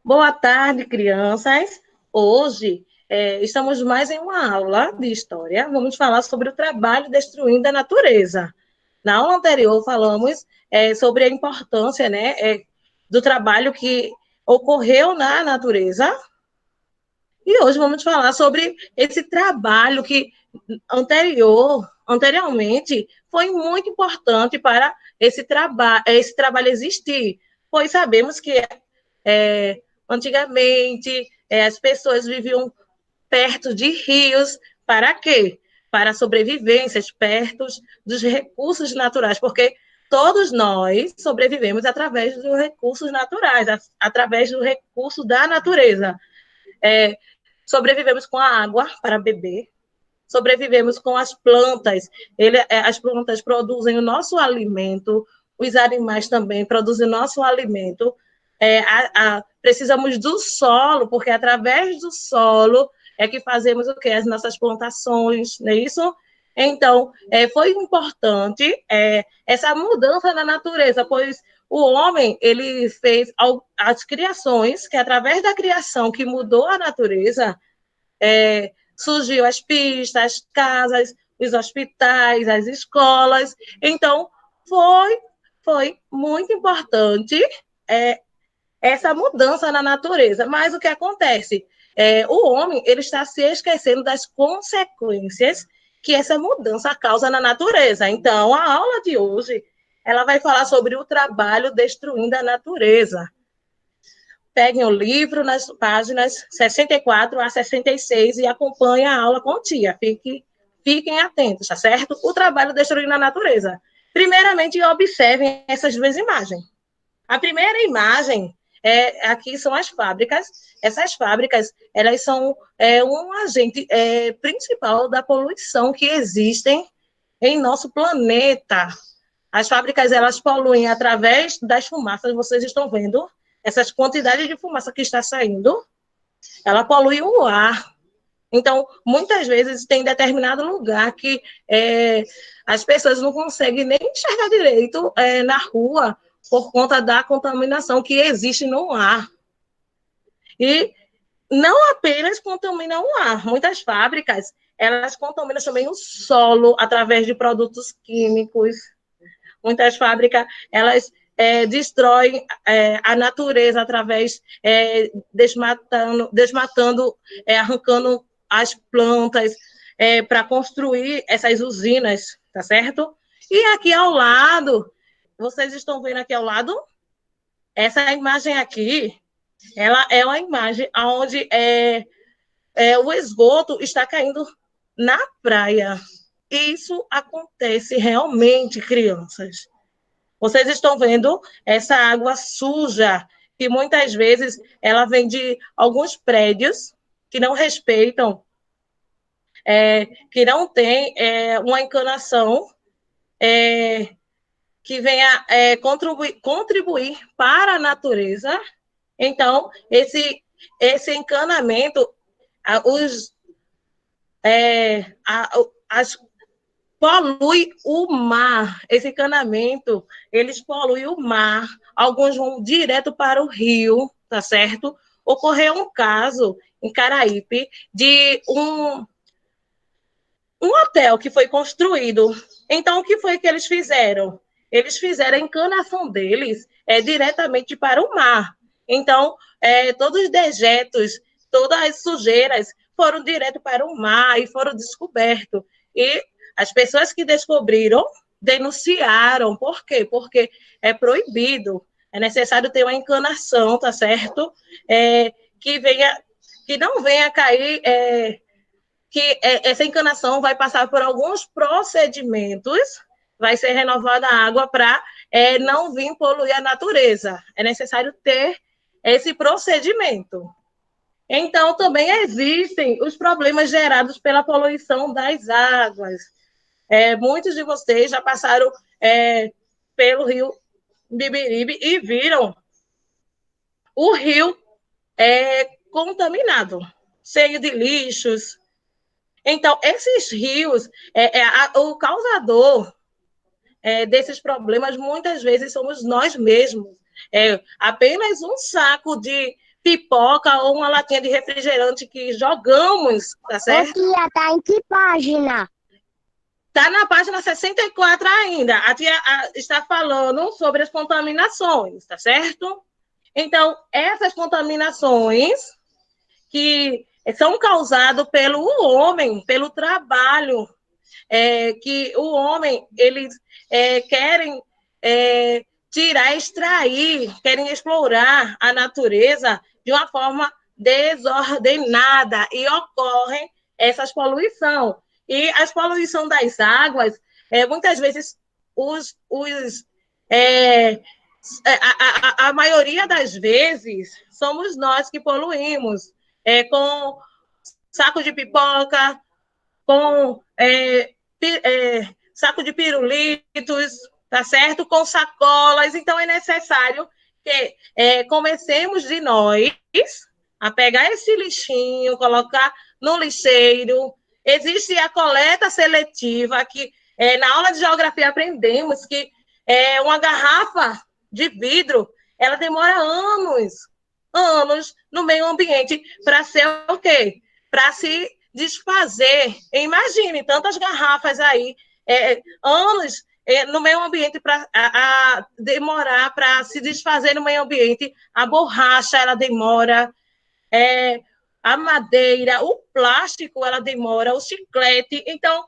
Boa tarde, crianças. Hoje estamos mais em uma aula de história. Vamos falar sobre o trabalho destruindo a natureza. Na aula anterior, falamos sobre a importância, né, do trabalho que ocorreu na natureza. E hoje vamos falar sobre esse trabalho que anteriormente, foi muito importante para esse trabalho existir, pois sabemos que antigamente, as pessoas viviam perto de rios. Para quê? Para sobrevivências, perto dos recursos naturais, porque todos nós sobrevivemos através dos recursos naturais, através do recurso da natureza. É, sobrevivemos com a água para beber, sobrevivemos com as plantas. As plantas produzem o nosso alimento, os animais também produzem o nosso alimento. Precisamos do solo, porque através do solo é que fazemos o quê? As nossas plantações, não é isso? Então, foi importante essa mudança na natureza, pois o homem ele fez as criações, que através da criação que mudou a natureza, surgiu as pistas, as casas, os hospitais, as escolas. Então, foi muito importante essa mudança na natureza. Mas o que acontece? O homem ele está se esquecendo das consequências que essa mudança causa na natureza. Então, a aula de hoje ela vai falar sobre o trabalho destruindo a natureza. Peguem o livro nas páginas 64 a 66 e acompanhem a aula com tia. Fiquem atentos, tá certo? O trabalho destruindo a natureza. Primeiramente, observem essas duas imagens. A primeira imagem aqui são as fábricas. Essas fábricas, elas são um agente principal da poluição que existem em nosso planeta. As fábricas, elas poluem através das fumaças, vocês estão vendo essas quantidades de fumaça que está saindo, ela polui o ar. Então, muitas vezes tem determinado lugar que as pessoas não conseguem nem enxergar direito na rua por conta da contaminação que existe no ar. E não apenas contaminam o ar, muitas fábricas, elas contaminam também o solo através de produtos químicos. Muitas fábricas, elas destroem a natureza através desmatando, arrancando as plantas para construir essas usinas, tá certo? E aqui ao lado, vocês estão vendo aqui ao lado? Essa imagem aqui, ela é uma imagem onde o esgoto está caindo na praia. Isso acontece realmente, crianças. Vocês estão vendo essa água suja, que muitas vezes ela vem de alguns prédios que não respeitam, que não tem uma encanação que venha contribuir para a natureza. Então, esse encanamento, as polui o mar. Esse encanamento, eles poluem o mar. Alguns vão direto para o rio, tá certo? Ocorreu um caso em Caraípe de um hotel que foi construído. Então, o que foi que eles fizeram? Eles fizeram a encanação deles diretamente para o mar. Então, todos os dejetos, todas as sujeiras foram direto para o mar e foram descobertos. E as pessoas que descobriram denunciaram. Por quê? Porque é proibido. É necessário ter uma encanação, tá certo? Que não venha cair que essa encanação vai passar por alguns procedimentos, vai ser renovada a água para não vir poluir a natureza. É necessário ter esse procedimento. Então, também existem os problemas gerados pela poluição das águas. Muitos de vocês já passaram pelo rio Bibiribe e viram o rio contaminado, cheio de lixos. Então, esses rios, o causador desses problemas, muitas vezes somos nós mesmos. apenas um saco de pipoca ou uma latinha de refrigerante que jogamos, tá certo? Ô, tia, tá em que página? Está na página 64 ainda. A tia está falando sobre as contaminações, tá certo? Então, essas contaminações que são causadas pelo homem, pelo trabalho, que o homem, eles querem tirar, extrair, querem explorar a natureza de uma forma desordenada e ocorrem essas poluições. E as poluição das águas, muitas vezes, a maioria das vezes, somos nós que poluímos, com saco de pipoca, com saco de pirulitos, tá certo? Com sacolas. Então, é necessário que comecemos de nós a pegar esse lixinho, colocar no lixeiro. Existe a coleta seletiva, que na aula de geografia aprendemos que uma garrafa de vidro, ela demora anos no meio ambiente para ser o quê? Para se desfazer. Imagine tantas garrafas aí, anos no meio ambiente para demorar para se desfazer no meio ambiente. A borracha, ela demora, a madeira, o plástico, ela demora, o chiclete. Então,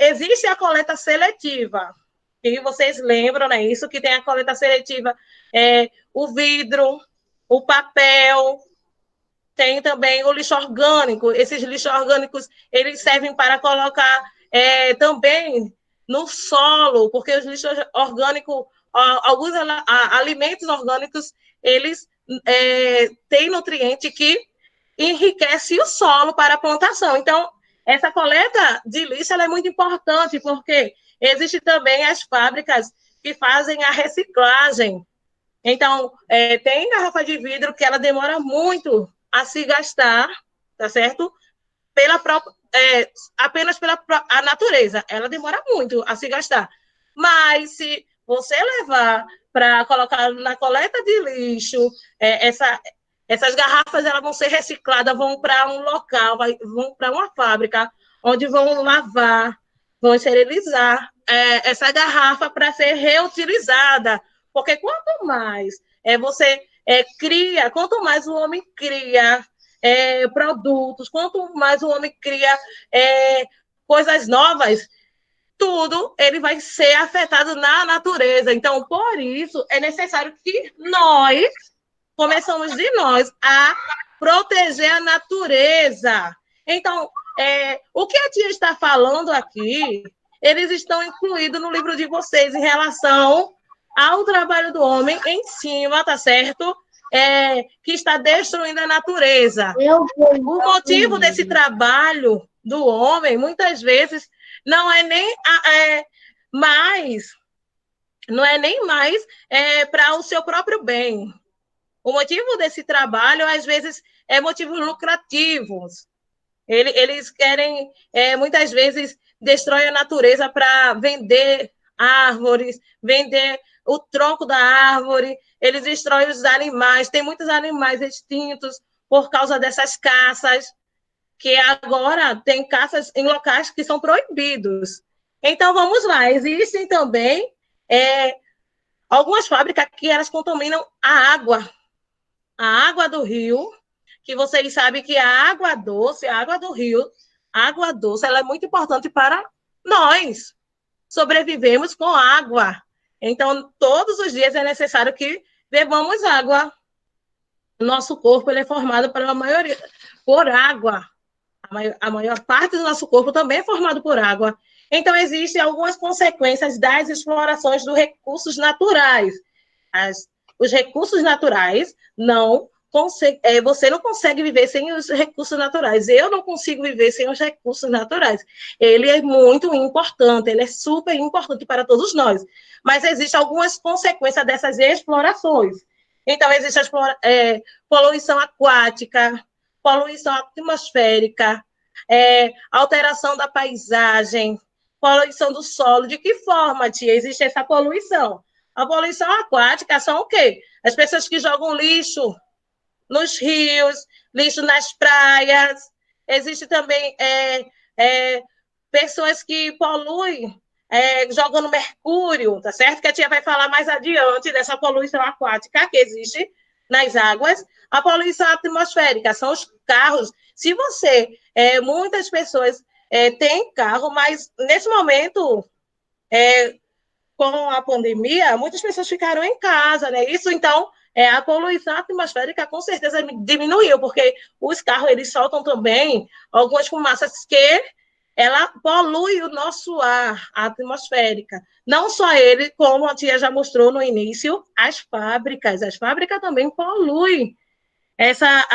existe a coleta seletiva, que vocês lembram, né? Isso que tem a coleta seletiva, o vidro, o papel, tem também o lixo orgânico. Esses lixos orgânicos, eles servem para colocar também no solo, porque os lixos orgânicos, alguns alimentos orgânicos, eles têm nutriente que enriquece o solo para a plantação. Então, essa coleta de lixo ela é muito importante, porque existe também as fábricas que fazem a reciclagem. Então, tem garrafa de vidro que ela demora muito a se gastar, tá certo? Apenas pela a natureza, ela demora muito a se gastar. Mas se você levar para colocar na coleta de lixo, essas garrafas elas vão ser recicladas, vão para um local, vão para uma fábrica, onde vão lavar, vão esterilizar essa garrafa para ser reutilizada. Porque quanto mais você cria, quanto mais o homem cria produtos, quanto mais o homem cria coisas novas, tudo ele vai ser afetado na natureza. Então, por isso, é necessário que nós começamos de nós a proteger a natureza. Então, o que a tia está falando aqui, eles estão incluídos no livro de vocês em relação ao trabalho do homem em cima, tá certo? Que está destruindo a natureza. O motivo desse trabalho do homem, muitas vezes, não é nem mais, não é nem mais para o seu próprio bem. O motivo desse trabalho, às vezes, é motivos lucrativos. Eles querem, muitas vezes, destrói a natureza para vender árvores, vender o tronco da árvore, eles destroem os animais. Tem muitos animais extintos por causa dessas caças, que agora tem caças em locais que são proibidos. Então, vamos lá. Existem também algumas fábricas que elas contaminam a água do rio, que vocês sabem que a água doce, a água do rio, a água doce, ela é muito importante para nós. Sobrevivemos com água. Então, todos os dias é necessário que bebamos água. Nosso corpo ele é formado pela maioria por água. A maior parte do nosso corpo também é formado por água. Então, existem algumas consequências das explorações dos recursos naturais. Os recursos naturais você não consegue viver sem os recursos naturais. Eu não consigo viver sem os recursos naturais. Ele é muito importante, ele é super importante para todos nós. Mas existem algumas consequências dessas explorações. Então, existe a poluição aquática, poluição atmosférica, alteração da paisagem, poluição do solo. De que forma, tia, existe essa poluição? A poluição aquática são o quê? As pessoas que jogam lixo nos rios, lixo nas praias. Existe também pessoas que poluem jogando mercúrio, tá certo? Que a tia vai falar mais adiante dessa poluição aquática que existe nas águas. A poluição atmosférica são os carros. Se você, muitas pessoas têm carro, mas nesse momento, com a pandemia, muitas pessoas ficaram em casa, né? Isso, então, a poluição atmosférica com certeza diminuiu, porque os carros, eles soltam também algumas fumaças que ela polui o nosso ar, a atmosférica. Não só ele, como a tia já mostrou no início, as fábricas também poluem essa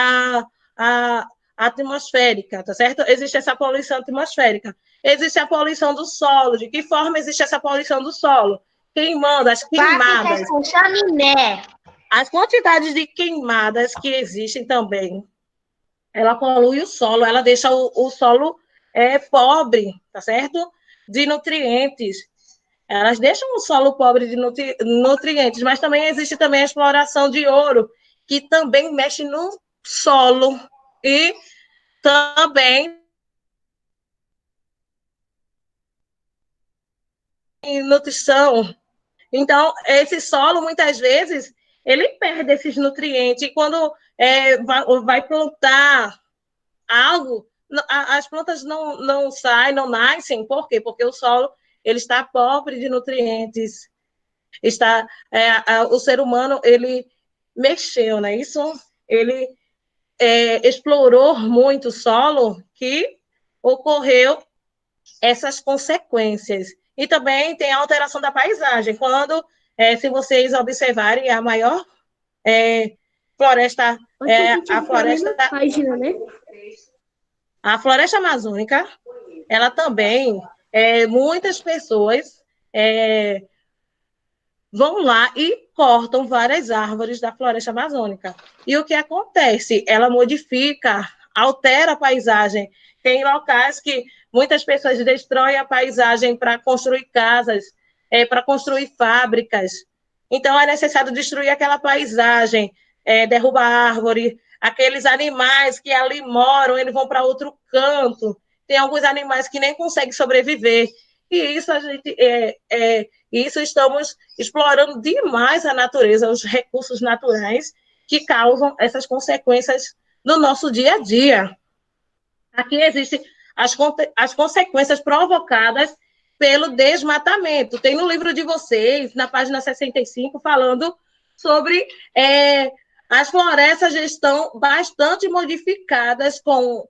a atmosférica, tá certo? Existe essa poluição atmosférica. Existe a poluição do solo. De que forma existe essa poluição do solo? Queimando, as queimadas. Com chaminé. As quantidades de queimadas que existem também, ela polui o solo, ela deixa o solo pobre, tá certo? De nutrientes. Elas deixam o solo pobre de nutrientes, mas também existe também a exploração de ouro, que também mexe no solo e também em nutrição. Então, esse solo, muitas vezes, ele perde esses nutrientes. E quando vai plantar algo, as plantas não saem, não nascem. Por quê? Porque o solo ele está pobre de nutrientes. O ser humano, ele mexeu, né? Isso, ele explorou muito o solo que ocorreu essas consequências. E também tem a alteração da paisagem. Quando, se vocês observarem, a maior floresta, a floresta, Página, né? a floresta amazônica, ela também, muitas pessoas vão lá e cortam várias árvores da floresta amazônica. E o que acontece? Ela modifica, altera a paisagem. Tem locais que muitas pessoas destroem a paisagem para construir casas, para construir fábricas. Então, é necessário destruir aquela paisagem, derrubar árvore, aqueles animais que ali moram, eles vão para outro canto. Tem alguns animais que nem conseguem sobreviver. E isso a gente isso estamos explorando demais a natureza, os recursos naturais que causam essas consequências no nosso dia a dia. Aqui existem as consequências provocadas pelo desmatamento. Tem no livro de vocês, na página 65, falando sobre as florestas já estão bastante modificadas com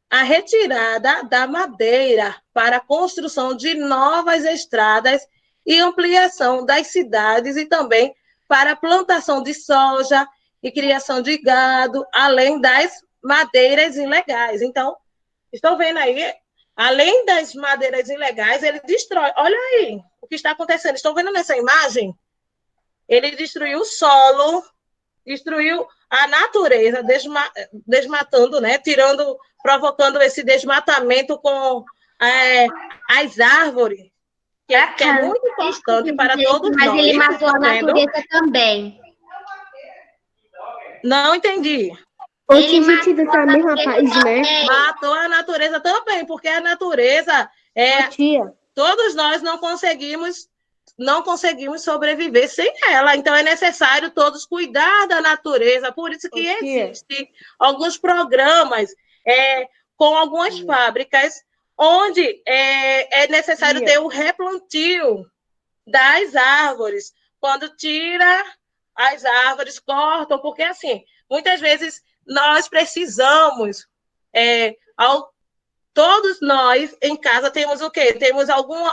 a retirada da madeira para a construção de novas estradas e ampliação das cidades e também para a plantação de soja e criação de gado, além das madeiras ilegais. Então, estão vendo aí, além das madeiras ilegais, ele destrói. Olha aí o que está acontecendo. Estão vendo nessa imagem? Ele destruiu o solo, destruiu a natureza, desmatando, né? Provocando esse desmatamento com as árvores, que é muito importante para todos nós. Mas ele matou a natureza também. Não entendi. Ele matou a natureza também. Matou a natureza também, porque a natureza todos nós não conseguimos sobreviver sem ela. Então, é necessário todos cuidar da natureza. Por isso que existem alguns programas com algumas fábricas onde é necessário ter o replantio das árvores. Quando tira as árvores, cortam, porque, assim, muitas vezes nós precisamos, todos nós em casa temos o quê? Temos algum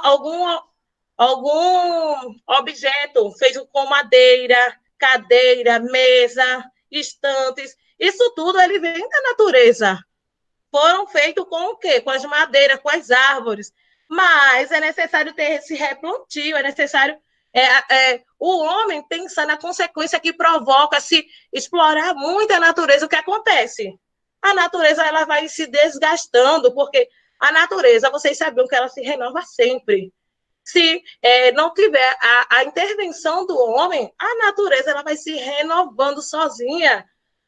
objeto feito com madeira, cadeira, mesa, estantes. Isso tudo ele vem da natureza. Foram feitos com o quê? Com as madeiras, com as árvores. Mas é necessário ter esse replantio, é necessário o homem pensar na consequência que provoca se explorar muito a natureza. O que acontece? A natureza ela vai se desgastando, porque a natureza, vocês sabiam que ela se renova sempre. se não tiver a intervenção do homem, a natureza ela vai se renovando sozinha.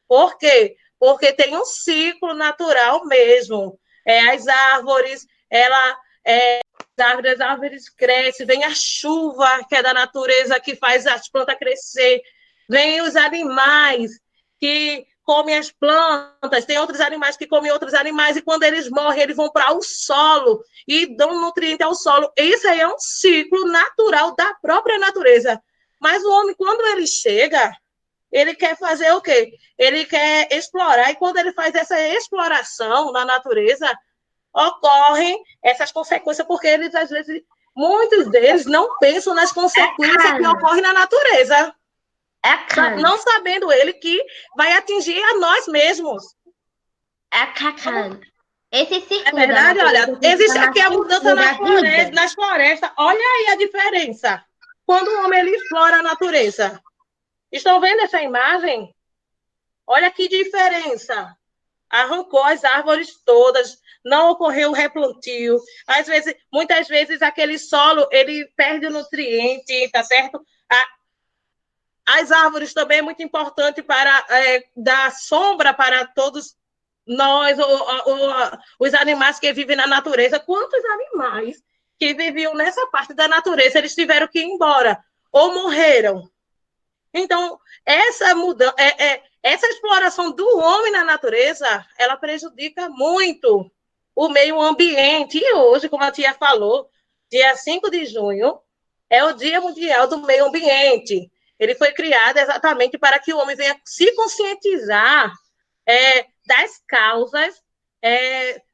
Por quê? Porque tem um ciclo natural mesmo. As árvores, as árvores crescem, vem a chuva, que é da natureza, que faz as plantas crescer, vem os animais que comem as plantas, tem outros animais que comem outros animais, e quando eles morrem, eles vão para o solo e dão nutriente ao solo. Isso aí é um ciclo natural da própria natureza. Mas o homem, quando ele chega, ele quer fazer o quê? Ele quer explorar, e quando ele faz essa exploração na natureza, ocorrem essas consequências, porque eles, às vezes, muitos deles não pensam nas consequências que ocorrem na natureza. Não sabendo ele que vai atingir a nós mesmos. Esse círculo é verdade, olha, existe aqui a mudança nas florestas. Olha aí a diferença. Quando o homem ele explora a natureza. Estão vendo essa imagem? Olha que diferença. Arrancou as árvores todas, não ocorreu replantio. Às vezes, muitas vezes, aquele solo ele perde o nutriente, tá certo? As árvores também é muito importante para dar sombra para todos nós, os animais que vivem na natureza. Quantos animais que viviam nessa parte da natureza, eles tiveram que ir embora ou morreram? Então, essa mudança, essa exploração do homem na natureza, ela prejudica muito o meio ambiente. E hoje, como a tia falou, dia 5 de junho é o Dia Mundial do Meio Ambiente. Ele foi criado exatamente para que o homem venha se conscientizar das causas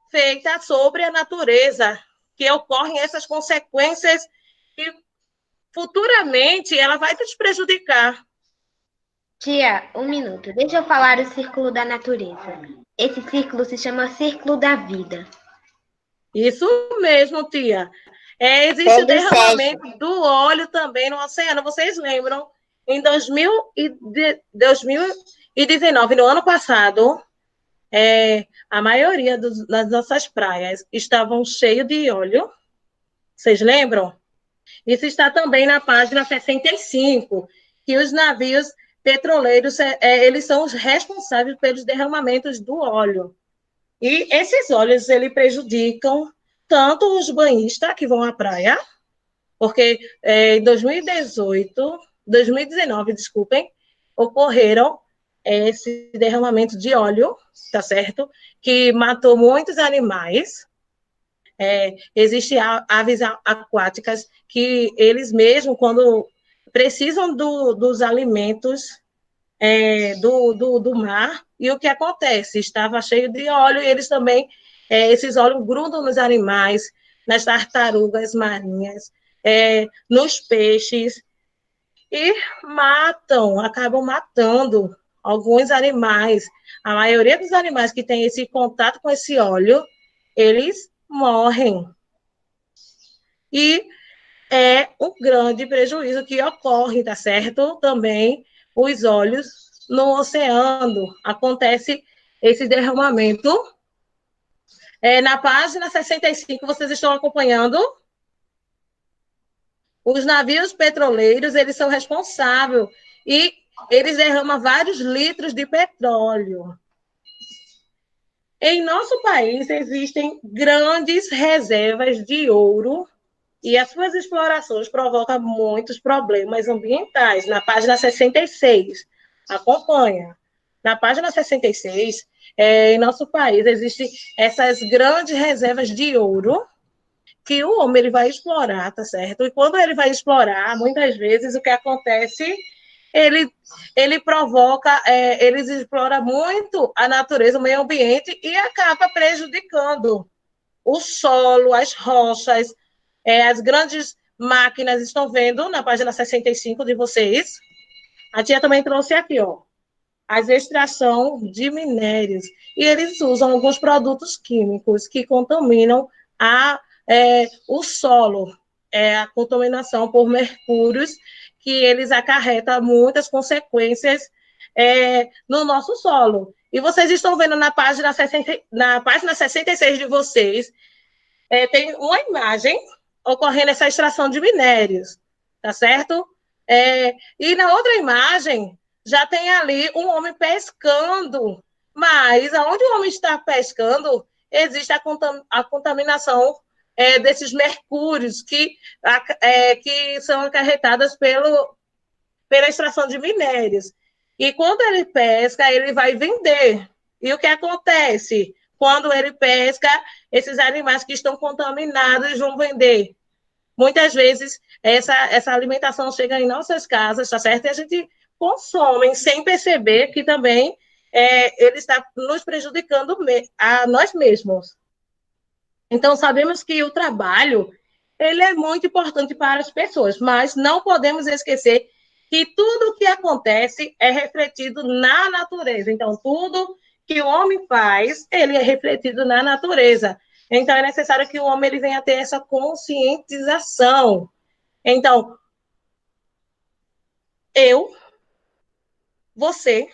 feitas sobre a natureza, que ocorrem essas consequências que futuramente ela vai nos prejudicar. Tia, um minuto. Deixa eu falar o círculo da natureza. Esse círculo se chama círculo da vida. Isso mesmo, tia. Existe o derramamento do óleo também no oceano. Vocês lembram? Em 2019, no ano passado, a maioria das nossas praias estavam cheias de óleo. Vocês lembram? Isso está também na página 65, que os navios petroleiros, eles são os responsáveis pelos derramamentos do óleo. E esses óleos, eles prejudicam tanto os banhistas que vão à praia, porque em 2019, desculpem, ocorreram esse derramamento de óleo, tá certo? Que matou muitos animais. Existem aves aquáticas que eles mesmos, quando precisam dos alimentos do mar, e o que acontece? Estava cheio de óleo, e eles também, esses óleos grudam nos animais, nas tartarugas marinhas, nos peixes, e acabam matando alguns animais. A maioria dos animais que tem esse contato com esse óleo, eles morrem. E é um grande prejuízo que ocorre, tá certo? Também os óleos no oceano. Acontece esse derramamento. Na página 65, vocês estão acompanhando? Os navios petroleiros, eles são responsáveis e eles derramam vários litros de petróleo. Em nosso país, existem grandes reservas de ouro e as suas explorações provocam muitos problemas ambientais. Na página 66, acompanha. Na página 66, em nosso país, existem essas grandes reservas de ouro que o homem ele vai explorar, tá certo? E quando ele vai explorar, muitas vezes o que acontece, ele provoca, eles exploram muito a natureza, o meio ambiente e acaba prejudicando o solo, as rochas, as grandes máquinas. Estão vendo na página 65 de vocês? A tia também trouxe aqui, ó, as extração de minérios. E eles usam alguns produtos químicos que contaminam o solo, a contaminação por mercúrios, que eles acarretam muitas consequências no nosso solo. E vocês estão vendo na página 66 de vocês, tem uma imagem ocorrendo essa extração de minérios, tá certo? E na outra imagem, já tem ali um homem pescando, mas aonde o homem está pescando, existe a contaminação desses mercúrios que são acarretadas pela extração de minérios. E quando ele pesca, ele vai vender. E o que acontece? Quando ele pesca, esses animais que estão contaminados vão vender. Muitas vezes, essa alimentação chega em nossas casas, tá certo? E a gente consome sem perceber que também ele está nos prejudicando a nós mesmos. Então, sabemos que o trabalho ele é muito importante para as pessoas, mas não podemos esquecer que tudo o que acontece é refletido na natureza. Então, tudo que o homem faz, ele é refletido na natureza. Então, é necessário que o homem ele venha ter essa conscientização. Então, você,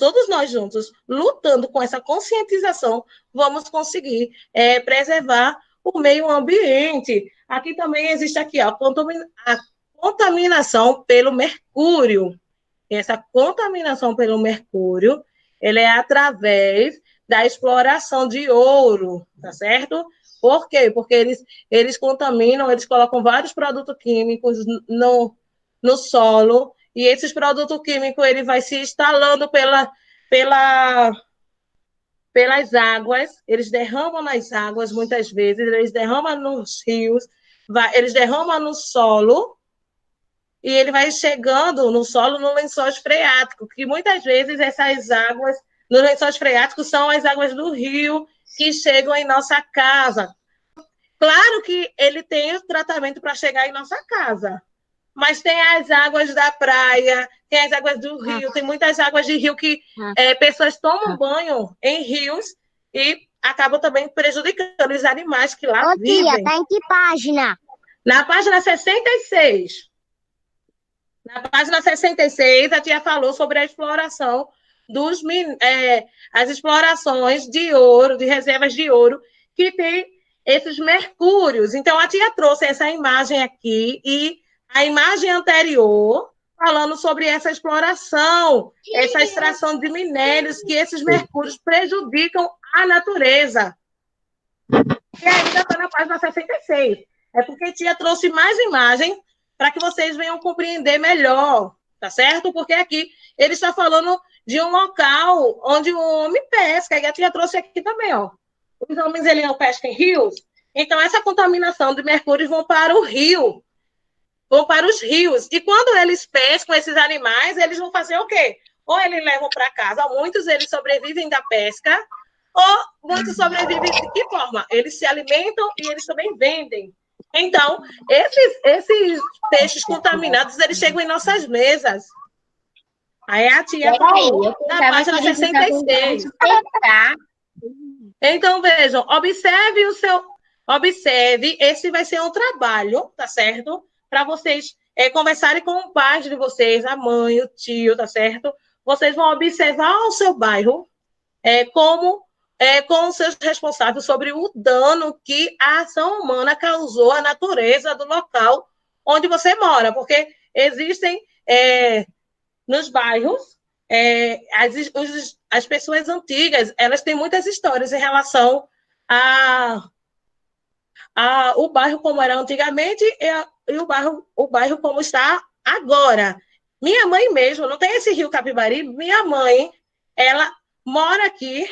todos nós juntos, lutando com essa conscientização, vamos conseguir preservar o meio ambiente. Aqui também existe a contaminação pelo mercúrio. Essa contaminação pelo mercúrio, ela é através da exploração de ouro, tá certo? Por quê? Porque eles contaminam, eles colocam vários produtos químicos no solo, e esses produtos químicos ele vai se instalando pelas águas, eles derramam nas águas muitas vezes, eles derramam nos rios, eles derramam no solo, e ele vai chegando no solo no lençol freático, que muitas vezes essas águas nos lençóis freáticos são as águas do rio que chegam em nossa casa. Claro que ele tem o tratamento para chegar em nossa casa, mas tem as águas da praia, tem as águas do rio, tem muitas águas de rio que pessoas tomam banho em rios e acabam também prejudicando os animais que lá vivem. Tia, tá em que página? Na página 66. Na página 66, a tia falou sobre a exploração as explorações de ouro, de reservas de ouro, que tem esses mercúrios. Então, a tia trouxe essa imagem aqui e a imagem anterior falando sobre essa exploração, essa extração de minérios, que esses mercúrios prejudicam a natureza. E ainda está na página 66. É porque a tia trouxe mais imagem para que vocês venham compreender melhor, tá certo? Porque aqui ele está falando de um local onde o homem pesca, e a tia trouxe aqui também, ó. Os homens, eles não pescam em rios, então essa contaminação de mercúrio vão para o rio, vão para os rios, e quando eles pescam esses animais, eles vão fazer o quê? Ou eles levam para casa, muitos eles sobrevivem da pesca, ou muitos sobrevivem de que forma? Eles se alimentam e eles também vendem. Então, esses peixes contaminados, eles chegam em nossas mesas. Aí a tia falou na página 66. Então, vejam, observe, esse vai ser um trabalho, tá certo? Para vocês conversarem com o pai de vocês, a mãe, o tio, tá certo? Vocês vão observar o seu bairro com os seus responsáveis sobre o dano que a ação humana causou à natureza do local onde você mora, porque existem nos bairros as pessoas antigas, elas têm muitas histórias em relação o bairro como era antigamente e o bairro como está agora. Minha mãe mesmo, não tem esse rio Capibari, minha mãe, ela mora aqui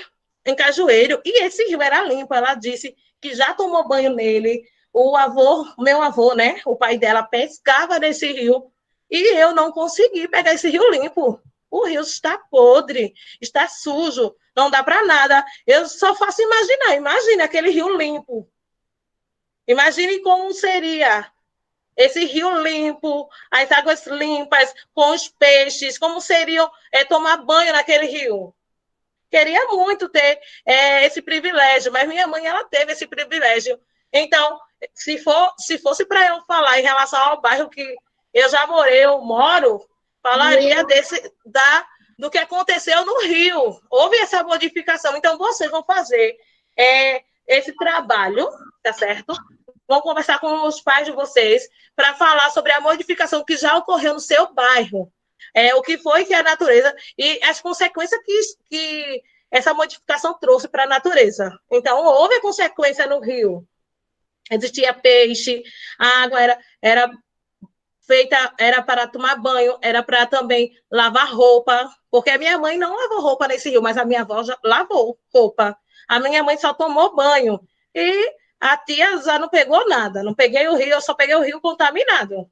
em Cajueiro, e esse rio era limpo. Ela disse que já tomou banho nele. Meu avô, né? O pai dela pescava nesse rio, e eu não consegui pegar esse rio limpo. O rio está podre, está sujo, não dá para nada. Eu só faço imaginar. Imagine aquele rio limpo. Imagine como seria esse rio limpo, as águas limpas, com os peixes, como seriam tomar banho naquele rio. Queria muito ter esse privilégio, mas minha mãe, ela teve esse privilégio. Então, se fosse para eu falar em relação ao bairro que eu já morei, eu moro, falaria do que aconteceu no Rio. Houve essa modificação. Então, vocês vão fazer esse trabalho, tá certo? vão conversar com os pais de vocês para falar sobre a modificação que já ocorreu no seu bairro. O que foi que a natureza e as consequências que essa modificação trouxe para a natureza. Então, houve a consequência no rio. Existia peixe, a água era feita, era para tomar banho, era para também lavar roupa, porque a minha mãe não lavou roupa nesse rio, mas a minha avó já lavou roupa. A minha mãe só tomou banho. E a tia já não pegou nada. Não peguei o rio, eu só peguei o rio contaminado.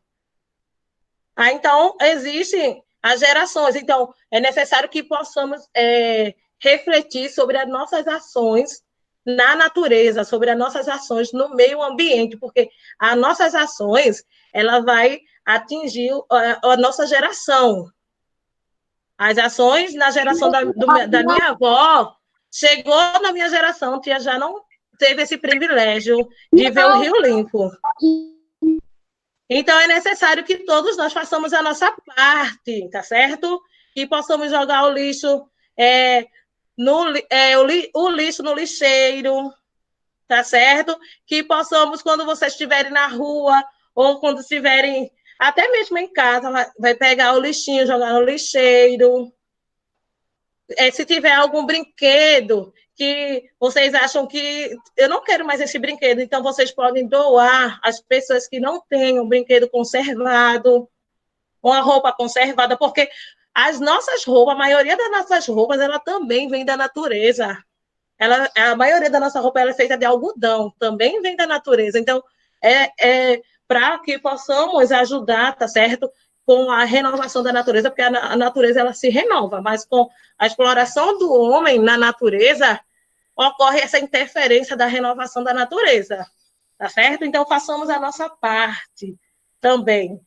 Então, existem as gerações. Então, é necessário que possamos refletir sobre as nossas ações na natureza, sobre as nossas ações no meio ambiente, porque as nossas ações, ela vai atingir a nossa geração. As ações na geração da minha avó, chegou na minha geração, tia já não teve esse privilégio de ver o rio limpo. Então, é necessário que todos nós façamos a nossa parte, tá certo? Que possamos jogar o lixo, o lixo no lixeiro, tá certo? Que possamos, quando vocês estiverem na rua, ou quando estiverem, até mesmo em casa, vai pegar o lixinho, jogar no lixeiro. Se tiver algum brinquedo que vocês acham que eu não quero mais esse brinquedo, então vocês podem doar às pessoas que não têm um brinquedo conservado, uma roupa conservada, porque as nossas roupas, a maioria das nossas roupas, ela também vem da natureza. A maioria da nossa roupa ela é feita de algodão, também vem da natureza. Então, para que possamos ajudar, tá certo? Com a renovação da natureza, porque a natureza ela se renova, mas com a exploração do homem na natureza, ocorre essa interferência da renovação da natureza, tá certo? Então, façamos a nossa parte também.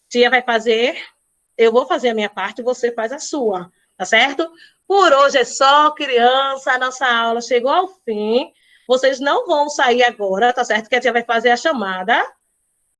Tia vai fazer, eu vou fazer a minha parte, você faz a sua, tá certo? Por hoje é só, criança, a nossa aula chegou ao fim. Vocês não vão sair agora, tá certo? Que a tia vai fazer a chamada.